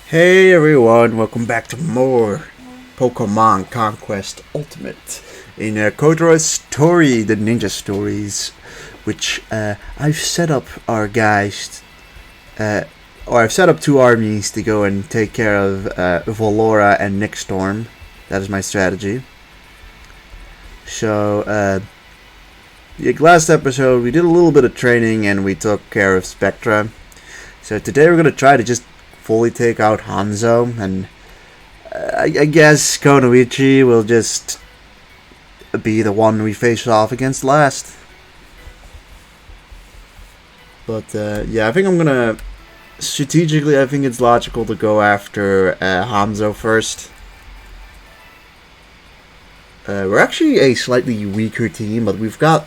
Hey everyone, welcome back to more Pokemon Conquest Ultimate in Kotaro's story, the ninja stories, which I've set up our guys, or I've set up two armies to go and take care of Volora and Nick Storm. That is my strategy. So, last episode we did a little bit of training and we took care of Spectra. So today we're going to try to just fully take out Hanzo, and I guess Konoichi will just be the one we face off against last. But yeah, I think I'm gonna strategically. I think it's logical to go after Hanzo first. We're actually a slightly weaker team, but we've got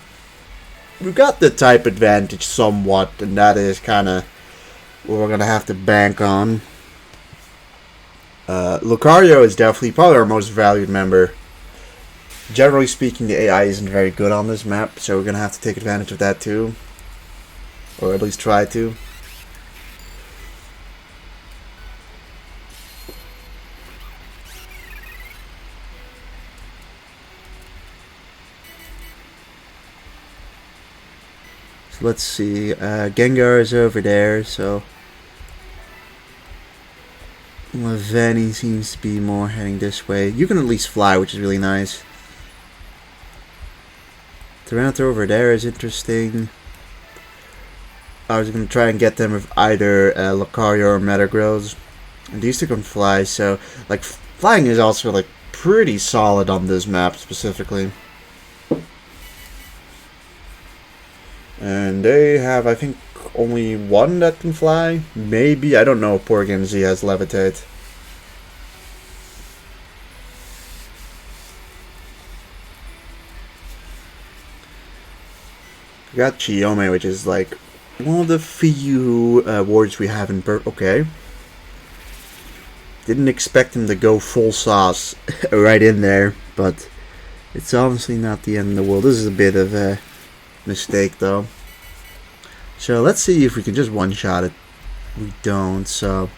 the type advantage somewhat, and that is kind of what we're gonna have to bank on. Lucario is definitely probably our most valued member. Generally speaking, the AI isn't very good on this map, so we're gonna have to take advantage of that too, or at least try to. So let's see. Gengar is over there, so Laveni seems to be more heading this way. You can at least fly, which is really nice. Tyranitar over there is interesting. I was going to try and get them with either Lucario or Metagross. And these two can fly, so like flying is also like pretty solid on this map specifically. And they have, I think, only one that can fly. Maybe, I don't know if Porygon Z has Levitate. We got Chiome, which is like one of the few wards we have in Okay. Didn't expect him to go full sauce right in there, but it's obviously not the end of the world. This is a bit of a mistake though. So let's see if we can just one-shot it. We don't, so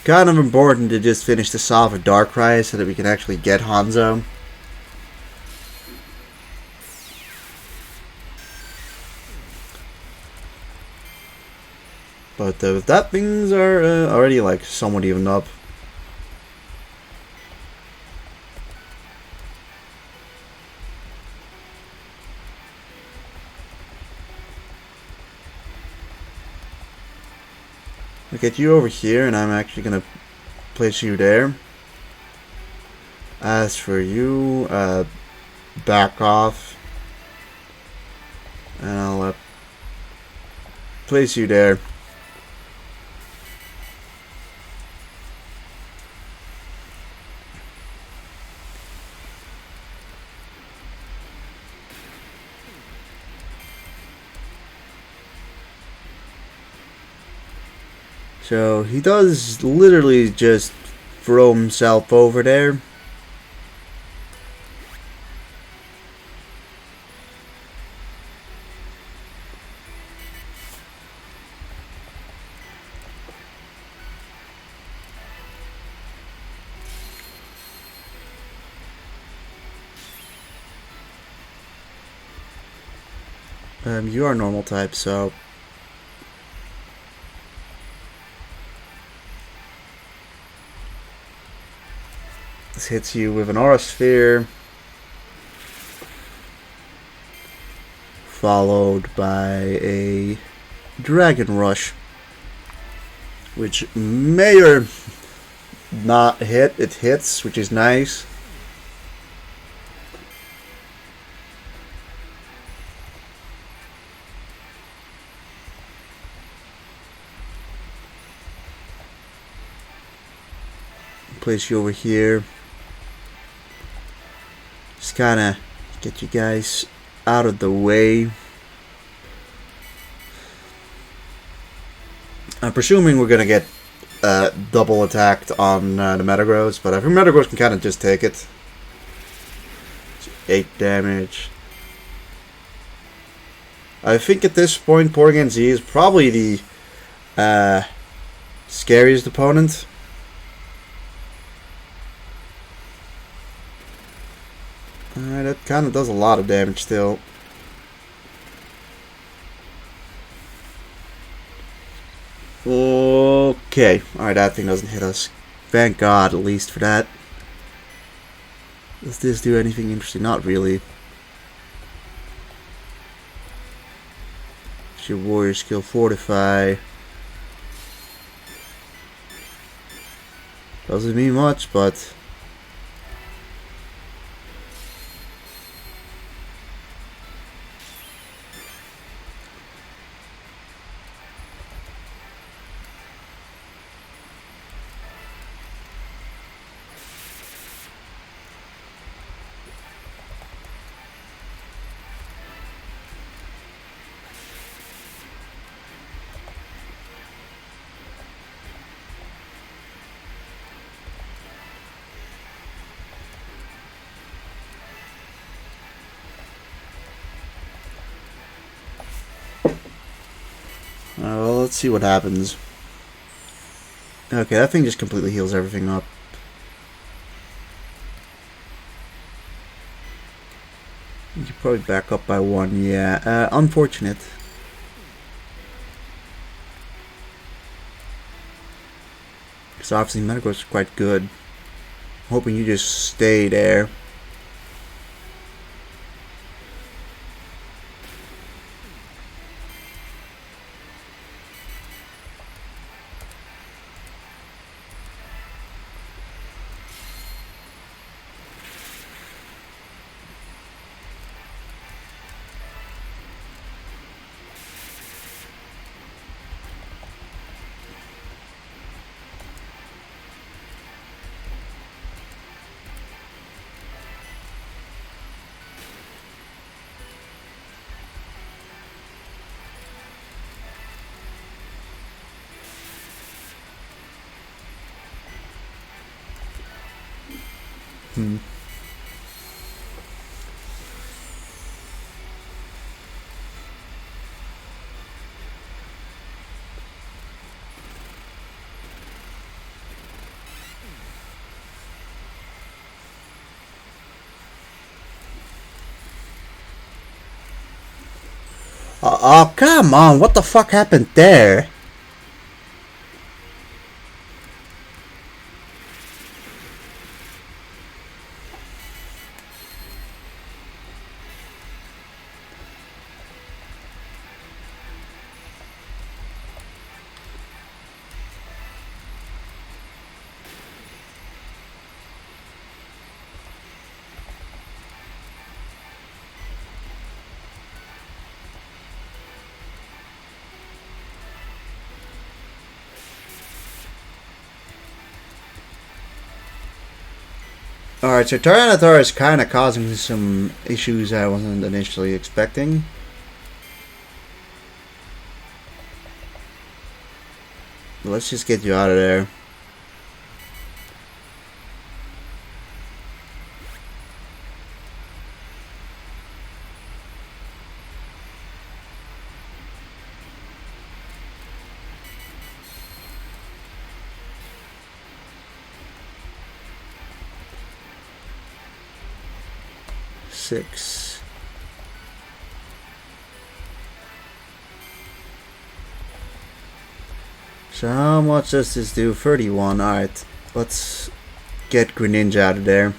kind of important to just finish this off with Darkrai so that we can actually get Hanzo. But with that, things are already like somewhat evened up. I'll get you over here, and I'm actually gonna place you there. As for you, back off, and I'll place you there. So he does literally just throw himself over there. You are normal type, so this hits you with an Aura Sphere, followed by a Dragon Rush, which may or not hit. It hits, which is nice. Place you over here. Just kind of get you guys out of the way. I'm presuming we're gonna get double attacked on the Metagross, but I think Metagross can kind of just take it. 8 damage. I think at this point, Porygon Z is probably the scariest opponent. That kind of does a lot of damage still. Okay. Alright, that thing doesn't hit us. Thank God, at least for that. Does this do anything interesting? Not really. It's your warrior skill, Fortify. Doesn't mean much, but... well, let's see what happens. Okay, that thing just completely heals everything up. You could probably back up by 1, yeah. Unfortunate. Because obviously Metagross is quite good. Hoping you just stay there. Oh, come on. What the fuck happened there? Alright, so Tyranitar is kind of causing some issues I wasn't initially expecting. Let's just get you out of there. Six. So how much does this do? 31. Alright, let's get Greninja out of there.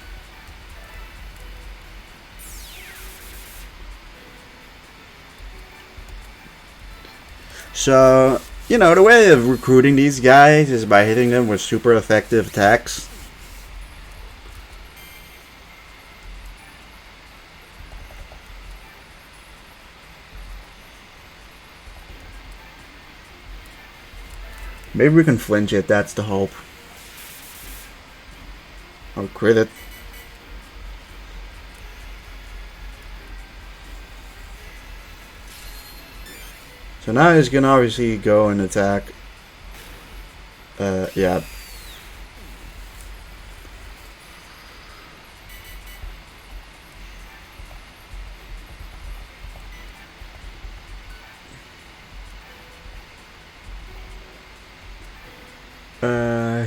So, you know, the way of recruiting these guys is by hitting them with super effective attacks. Maybe we can flinch it, that's the hope. Or crit it. So now he's gonna obviously go and attack. Yeah.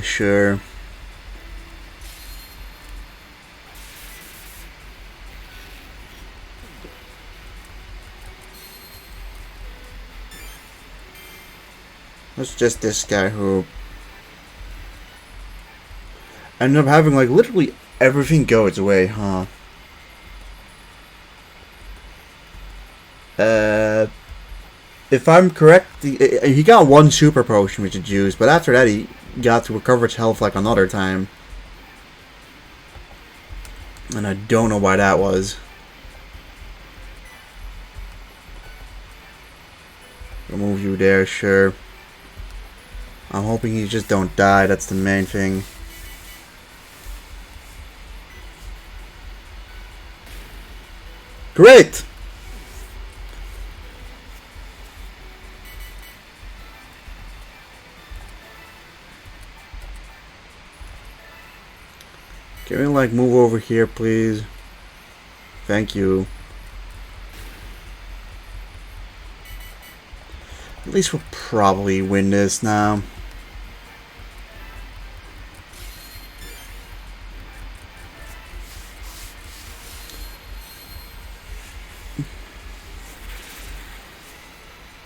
Sure. It's just this guy who ended up having, like, literally everything go its way, huh? If I'm correct, he got one super potion which is used, but after that he got to recover his health like another time. And I don't know why that was. Remove you there, sure. I'm hoping you just don't die, that's the main thing. Great! Can we, like, move over here, please? Thank you. At least we'll probably win this now.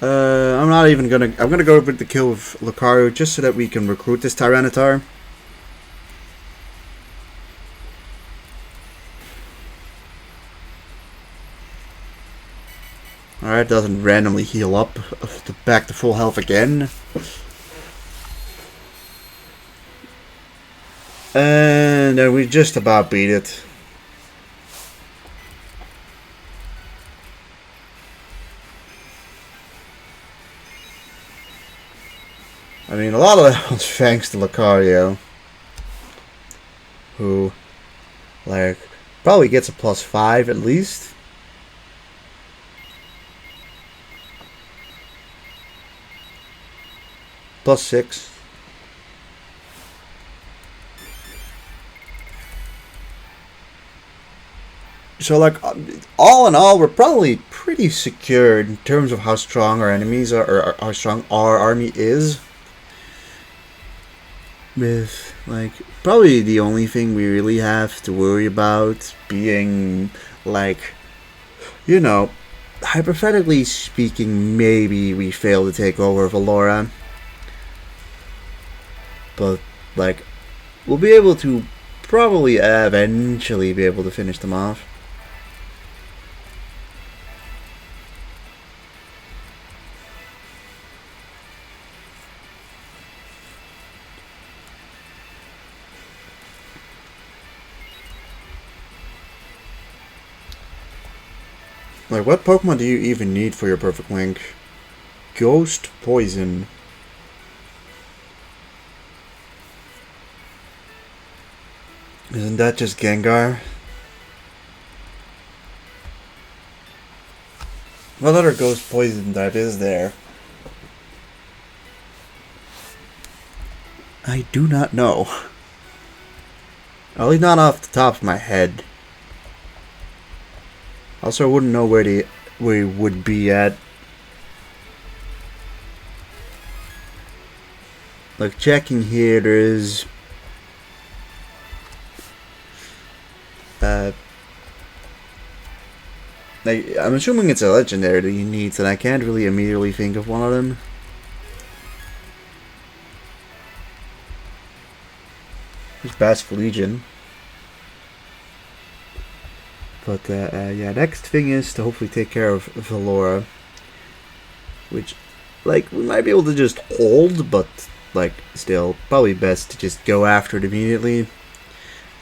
I'm not even gonna... I'm gonna go with the kill of Kotarō just so that we can recruit this Tyranitar. Alright, doesn't randomly heal up back to full health again. And then we just about beat it. I mean, a lot of that was thanks to Kotarō, who, like, probably gets a +5 at least. +6. So, like, all in all, we're probably pretty secure in terms of how strong our enemies are, or how strong our army is. With, like, probably the only thing we really have to worry about being, like, you know, hypothetically speaking, maybe we fail to take over Valora. But, like, we'll be able to probably eventually be able to finish them off. Like, what Pokemon do you even need for your perfect link? Ghost Poison. Isn't that just Gengar? What other Ghost Poison type is there? I do not know. At least not off the top of my head. Also, I wouldn't know where he would be at. Like, checking here, there is... like, I'm assuming it's a legendary that he needs, and I can't really immediately think of one of them. There's Basque Legion. But, yeah, next thing is to hopefully take care of Valora. Which, like, we might be able to just hold, but, like, still, probably best to just go after it immediately.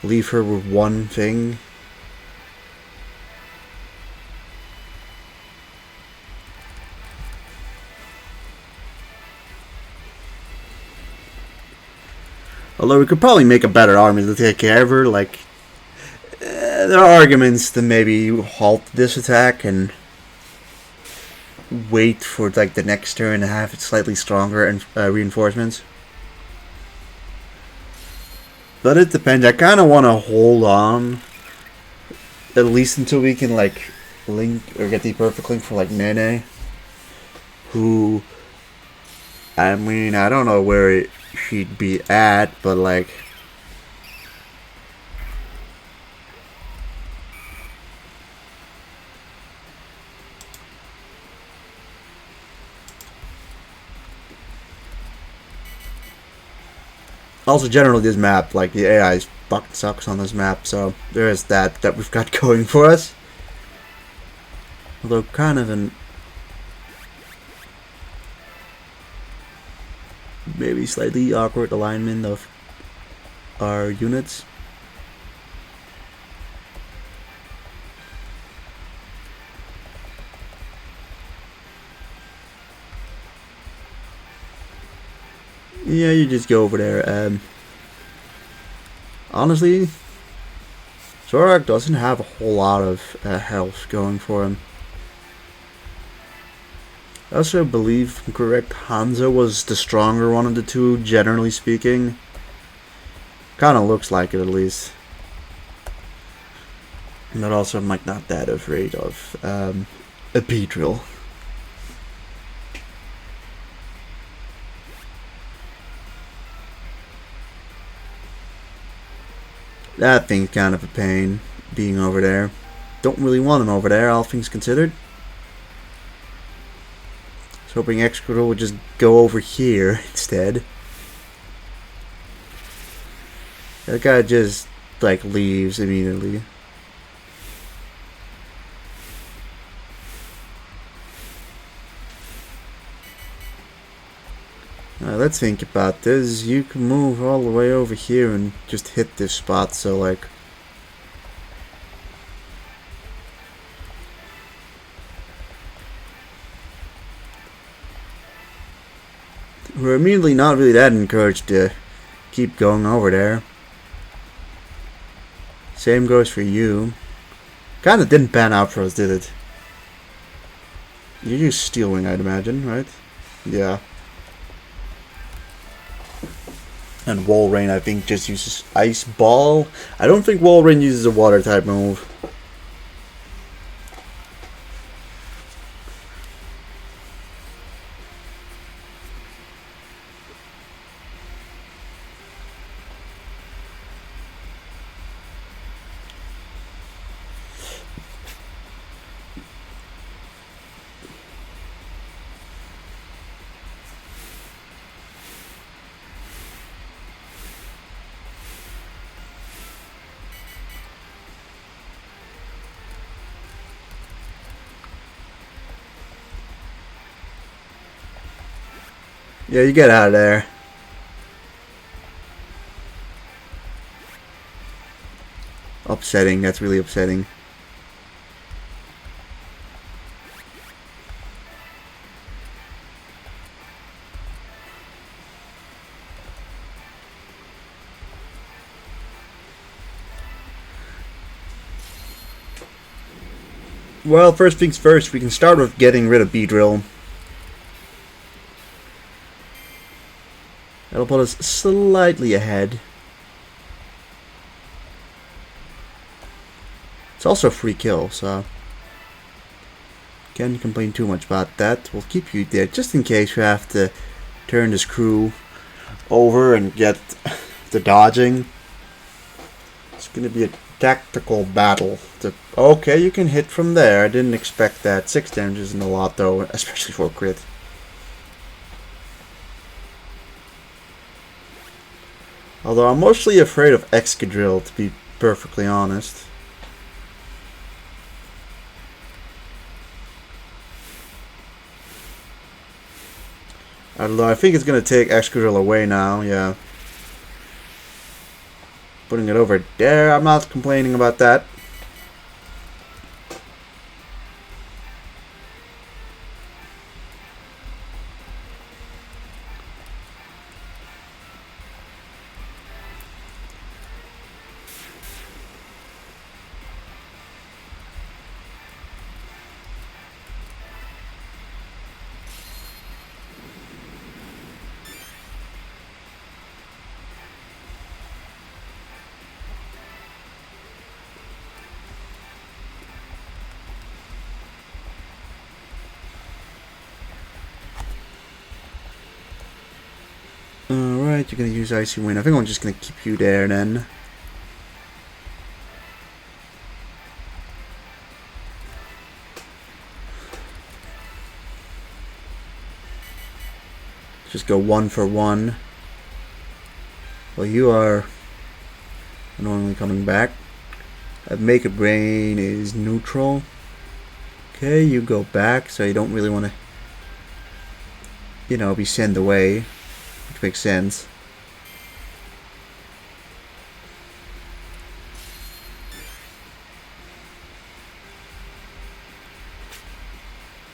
Leave her with one thing. Although we could probably make a better army to take care of her, like... there are arguments to maybe halt this attack and wait for, like, the next turn to have it slightly stronger and reinforcements. But it depends. I kind of want to hold on, at least until we can like link or get the perfect link for like Nene, who, I mean, I don't know where she'd be at, but like, also generally this map, like the AI fucking sucks on this map, so there is that we've got going for us. Although kind of an maybe slightly awkward alignment of our units. Yeah, you just go over there. Honestly, Zorak doesn't have a whole lot of health going for him. I also believe, if I'm correct, Hanzo was the stronger one of the two, generally speaking. Kinda looks like it, at least. But also, I'm like not that afraid of a Beedrill. That thing's kind of a pain, being over there. Don't really want him over there, all things considered. I was hoping Excadrill would just go over here instead. That guy just, like, leaves immediately. Let's think about this. You can move all the way over here and just hit this spot, so like... We're immediately not really that encouraged to keep going over there. Same goes for you. Kinda didn't pan out for us, did it? You use Steel Wing, I'd imagine, right? Yeah. And Walrein, I think, just uses Ice Ball. I don't think Walrein uses a water type move. Yeah, you get out of there. Upsetting, that's really upsetting. Well, first things first, we can start with getting rid of Beedrill. That'll put us slightly ahead. It's also a free kill, so can't complain too much about that. We'll keep you there just in case we have to turn this crew over and get the dodging. It's gonna be a tactical battle. Okay, you can hit from there. I didn't expect that. 6 damage isn't a lot though, especially for a crit. Although I'm mostly afraid of Excadrill, to be perfectly honest. Although I think it's going to take Excadrill away now, yeah. Putting it over there, I'm not complaining about that. Alright, you're gonna use Icy Wind. I think I'm just gonna keep you there then. Just go 1 for 1. Well, you are annoyingly coming back. Make a Brain is neutral. Okay, you go back, so you don't really want to, you know, be sent away. Which makes sense.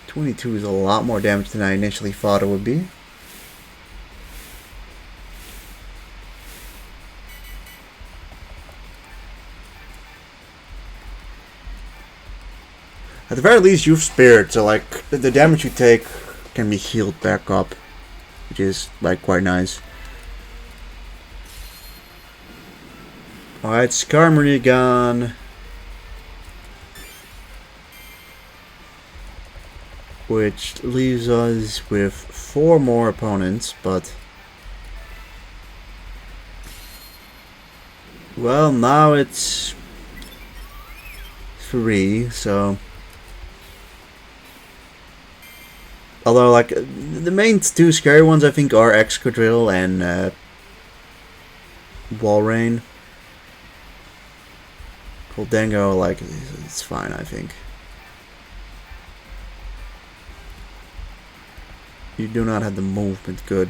$22 is a lot more damage than I initially thought it would be. At the very least, you've spared, so like the damage you take can be healed back up, which is like quite nice. Alright, Skarmory gone. Which leaves us with 4 more opponents, but well, now it's 3, so although like the main 2 scary ones I think are Excadrill and Walrein. Goldengo, like, it's fine, I think. You do not have the movement, good.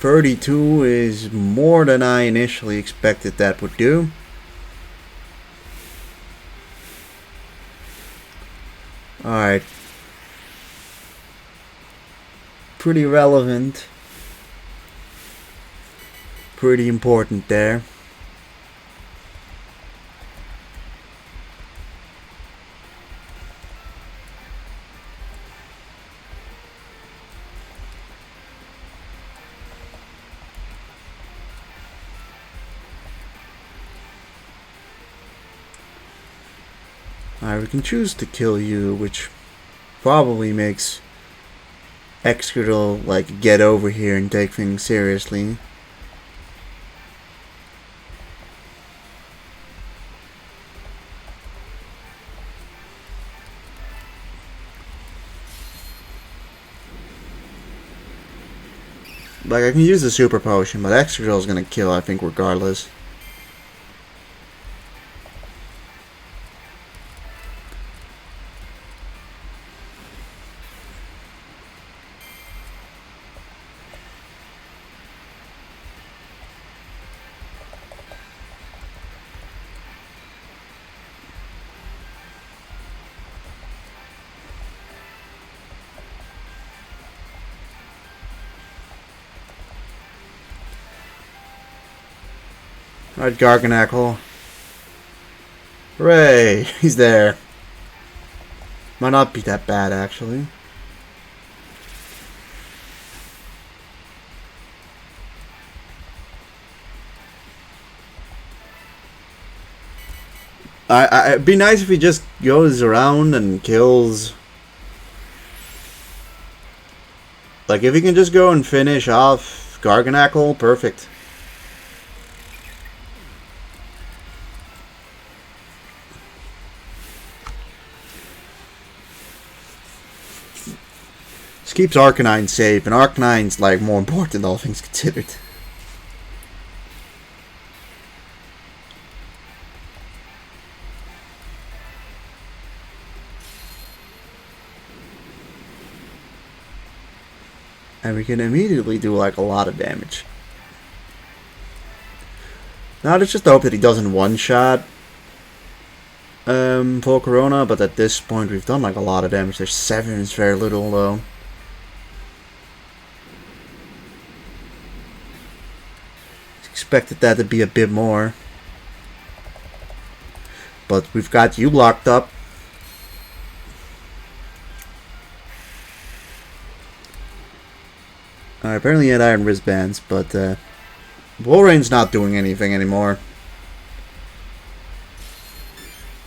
$32 is more than I initially expected that would do. Alright. Pretty relevant. Pretty important there. Alright, we can choose to kill you, which probably makes Excadrill like get over here and take things seriously. Like, I can use the Super Potion, but Excadrill is gonna kill, I think, regardless. Alright, Garganacl. Hooray! He's there. Might not be that bad, actually. It'd be nice if he just goes around and kills. Like, if he can just go and finish off Garganacl, perfect. Just keeps Arcanine safe, and Arcanine's like more important, all things considered. And we can immediately do like a lot of damage. Now let's just hope that he doesn't one-shot Volcarona, but at this point we've done like a lot of damage. There's 7 is very little though. Expected that to be a bit more. But we've got you locked up. Apparently he had iron wristbands, but Wolverine's not doing anything anymore.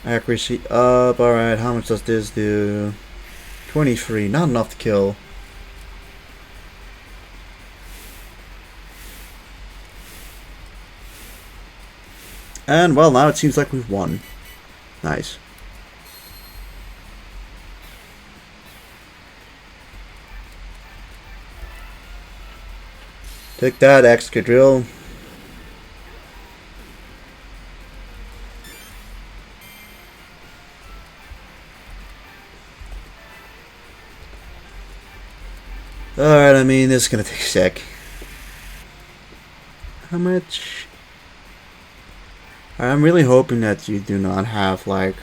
Accuracy up. Alright, how much does this do? 23, not enough to kill. And, well, now it seems like we've won. Nice. Take that, Excadrill. Alright, I mean, this is gonna take a sec. How much? I'm really hoping that you do not have, like,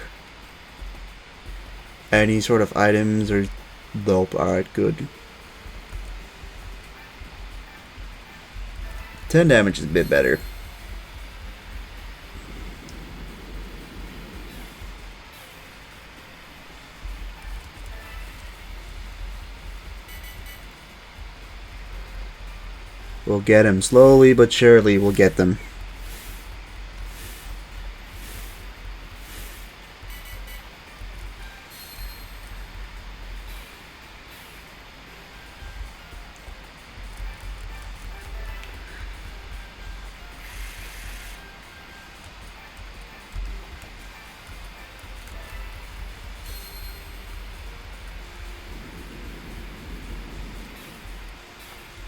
any sort of items or... Nope, alright, good. 10 damage is a bit better. We'll get him slowly but surely. We'll get them.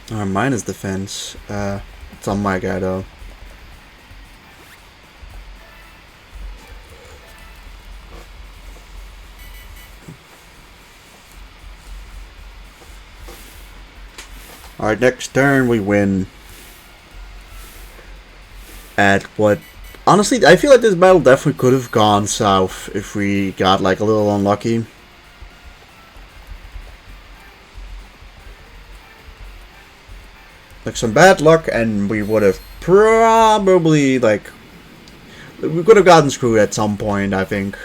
Mine is defense. It's on my guy though. Alright, next turn we win. At what? Honestly, I feel like this battle definitely could have gone south if we got like a little unlucky. Like some bad luck and we would have probably like... We could have gotten screwed at some point, I think.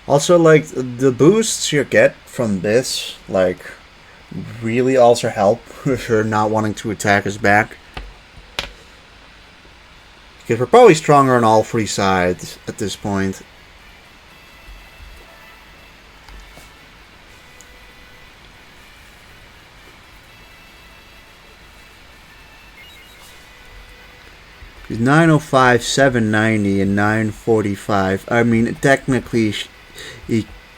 Also, like, the boosts you get from this, like, really also help if you're not wanting to attack us back. Because we're probably stronger on all three sides at this point. It's 905, 790, and 945. I mean, technically,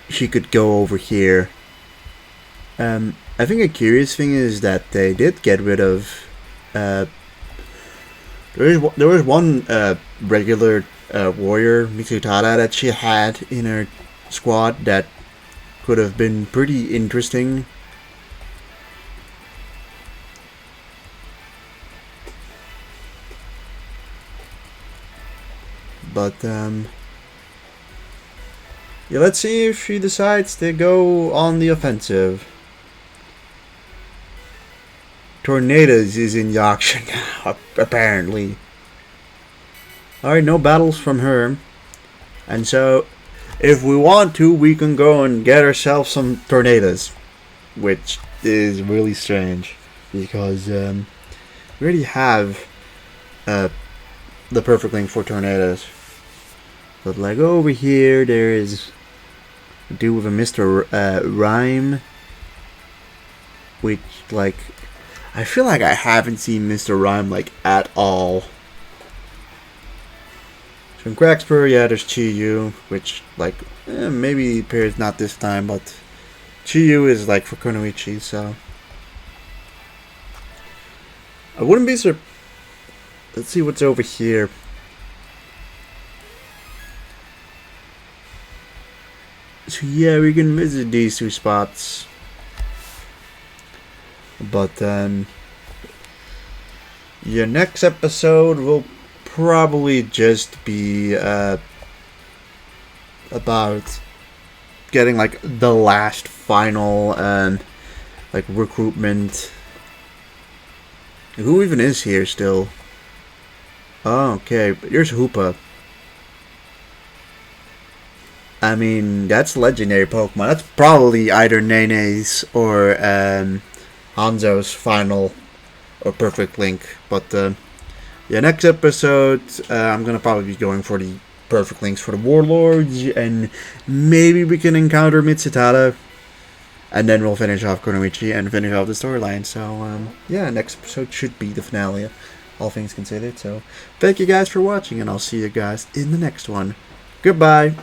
she could go over here. I think a curious thing is that they did get rid of... there was one regular warrior, Mitsutada, that she had in her squad that could have been pretty interesting. But, yeah, let's see if she decides to go on the offensive. Tornadoes is in Yorkshire now, apparently. Alright, no battles from her. And so, if we want to, we can go and get ourselves some tornadoes. Which is really strange. Because, we already have the perfect link for tornadoes. But like over here, there is a dude with a Mr. Rhyme, which like I feel like I haven't seen Mr. Rhyme like at all. So in Crackspur, yeah, there's Chiyu, which like maybe appears not this time, but Chiyu is like for Kunoichi, so I wouldn't be surprised. Let's see what's over here. So yeah, we can visit these two spots. But yeah, next episode we'll probably just be about getting like the last final like recruitment. Who even is here still? Oh, okay, here's Hoopa. I mean, that's legendary Pokemon. That's probably either Nene's or Hanzo's final or perfect link. But yeah, next episode I'm gonna probably be going for the perfect links for the Warlords, and maybe we can encounter Mitsutada, and then we'll finish off Konoichi and finish off the storyline. So yeah, next episode should be the finale, all things considered. So thank you guys for watching, and I'll see you guys in the next one. Goodbye.